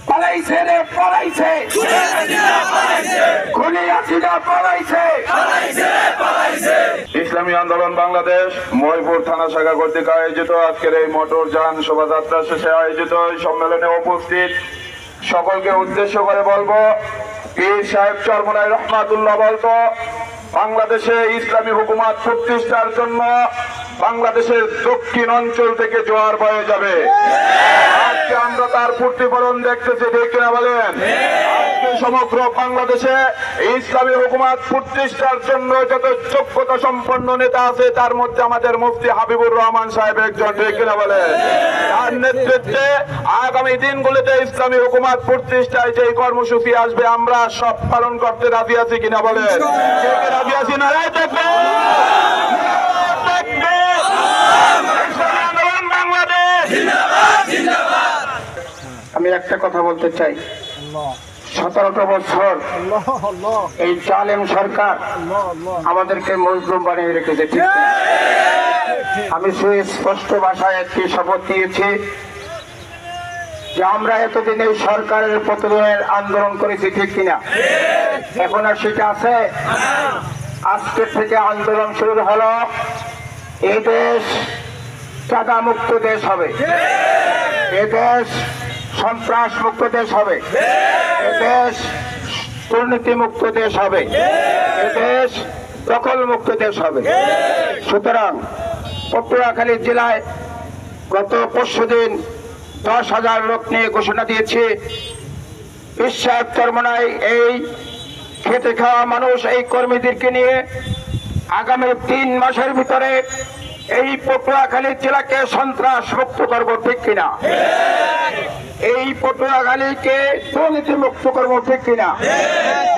পালাইছে রে পালাইছে, খুনি হাসিনা পালাইছে। ইসলামী আন্দোলন বাংলাদেশ মহিপুর থানা শাখা কর্তৃক আয়োজিত আজকের এই মোটর যান শোভাযাত্রা শেষে আয়োজিত এই সম্মেলনে উপস্থিত সকলকে উদ্দেশ্য করে বলবো, পীর সাহেব চরমোনাই রহমাতুল্লাহ বলতো, বাংলাদেশে ইসলামী হুকুমত প্রতিষ্ঠার জন্য বাংলাদেশের দক্ষিণ অঞ্চল থেকে জোয়ার বয়ে যাবে। আজকে আমরা তার প্রতিফলন দেখতেছি, ঠিক কিনা বলেন? আজকে সমগ্র বাংলাদেশে ইসলামী হুকুমত প্রতিষ্ঠার জন্য যত যোগ্যতা সম্পন্ন নেতা আছে তার মধ্যে আমাদের মুফতি হাবিবুর রহমান সাহেব একজন, ঠিক কিনা বলেন? তার নেতৃত্বে আগামী দিনগুলিতে ইসলামী হুকুমত প্রতিষ্ঠায় যে কর্মসূচি আসবে আমরা সব পালন করতে রাজি আছি কিনা বলেন? রাজি আছি না? আমি একটা কথা বলতে চাই, 17টা বছর এই জালেম সরকার আমাদেরকে মজলুম বানিয়ে রেখেছে, ঠিক না? আমি সুস্পষ্ট ভাষায় একটি শপথ নিয়েছি যে আমরা এতদিন এই সরকারের পতনের আন্দোলন করেছি, ঠিক কিনা? এখন আর সেটা আছে? আজকের থেকে আন্দোলন শুরু হলো, এই দেশ চাঁদা মুক্ত দেশ হবে, এ দেশ সন্ত্রাস মুক্ত দেশ হবে, এ দেশ দুর্নীতি মুক্ত দেশ হবে, এ দেশ দখল মুক্ত দেশ হবে। সুতরাং পটুয়াখালী জেলায় গত পরশুদিন 10,000 লোক নিয়ে ঘোষণা দিয়েছে। পীর সাহেব চরমোনাই এই খেতে খাওয়া মানুষ, এই কর্মীদেরকে নিয়ে আগামী 3 মাসের ভিতরে এই পটুয়াখালী জেলাকে সন্ত্রাস মুক্ত করব, ঠিক কিনা? এই পটুয়াখালীকে দুর্নীতি মুক্ত করবো, ঠিক কিনা?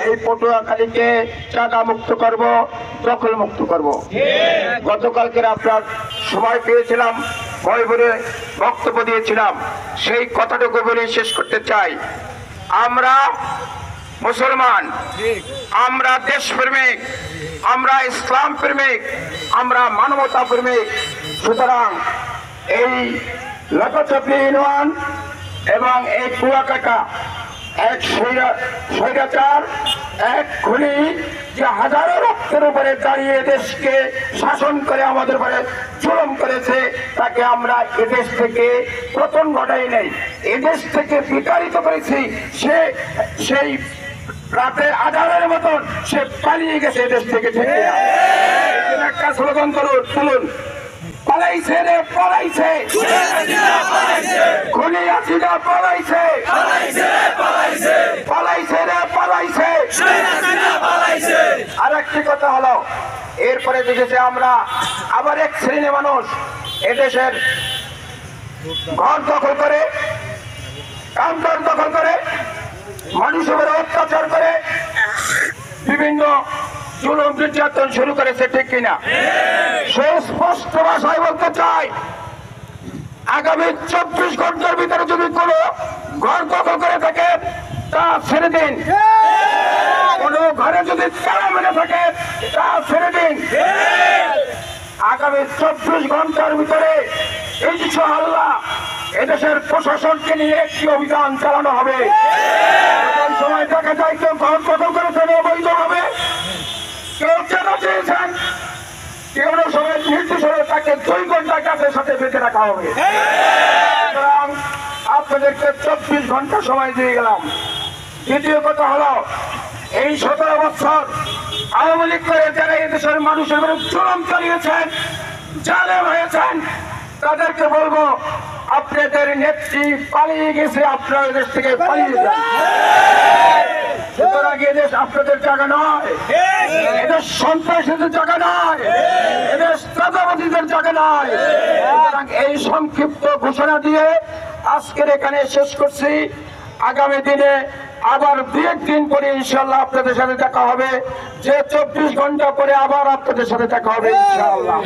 এই পটুয়াখালীকে চাঁদা মুক্ত করব, দখল মুক্ত করব। গতকালকের আপনার সময় পেয়েছিলাম, মহিপুরে বক্তব্য দিয়েছিলাম, সেই কথাটুকু বলে শেষ করতে চাই। আমরা মুসলমান, আমরা দেশপ্রেমিক, আমরা ইসলাম প্রেমিক, আমরা মানবতা প্রেমিক। সুতরাং এই লাকাচপি ইউনিয়ন এবং এই কুয়াকাটা এক স্বৈরাচার, এক খুনি যে হাজারো রক্তের উপরে দাঁড়িয়ে দেশকে শাসন করে আমাদের উপরে জুলুম করেছে, তাকে আমরা এদেশ থেকে পতন ঘটাই নাই, এদেশ থেকে বিতাড়িত করেছি। সেই রাতে আধারের মতন সে পালিয়ে গেছে এদেশ থেকে, ঠিক না? একটা স্লোগান তুলুন, পালাইছে রে পালাইছে, খুনি হাসিনা পালাইছে, পালাইছে রে পালাইছে। আর একটি কথা হলো, এরপরে দেখেছে আমরা আবার এক শ্রেণী মানুষ এদেশের ঘর দখল করে, কাউন্টার দখল করে, মানুষের উপরে অত্যাচার করে বিভিন্ন জুলুম নির্যাতন শুরু করেছে, ঠিক কিনা? সুস্পষ্ট ভাষায় বলতে চাই, আগামী 24 ঘন্টার ভিতরে যদি কোনো ঘর দখল করে থাকে তা ছেড়ে দিন, কোন ঘরে যদি তালা মেরে থাকে তা ছেড়ে দিন। আগামী 24 ঘন্টার ভিতরে ইনশাআল্লাহ এদেশের প্রশাসনকে নিয়ে একটি অভিযান চালানো হবে। সময় দেখা যায় কেউ ঘর দখল করেছেন অবৈধ হবে, কেউ চেনা চেয়েছেন, কেউ সময় নির্দেশ হলে তাকে 2 ঘন্টা কাজের সাথে বেঁধে রাখা হবে। সুতরাং আপনাদেরকে 24 ঘন্টা সময় দিয়ে গেলাম। দ্বিতীয় কথা হলো, এই 17 বছর আওয়ামী লীগ করে যারা এদেশের মানুষের বিরুদ্ধে জুলুম চালিয়েছেন, জালেম হয়েছেন, তাদেরকে বলবো আপনাদের নেত্রী পালিয়ে গেছে, আপনারা দেশ থেকে পালিয়ে যান। সুতরাং এদেশ আপনাদের জায়গা নয়, এদেশ সন্ত্রাসীদের জায়গা নয়, এদেশ চাঁদাবাজিদের জায়গা নয়। সুতরাং এই সংক্ষিপ্ত ঘোষণা দিয়ে আজকের এখানে শেষ করছি। আগামী দিনে আবার 2-1 দিন পরে ইনশাআল্লাহ আপনাদের সাথে দেখা হবে, যে 24 ঘন্টা পরে আবার আপনাদের সাথে দেখা হবে ইনশাআল্লাহ।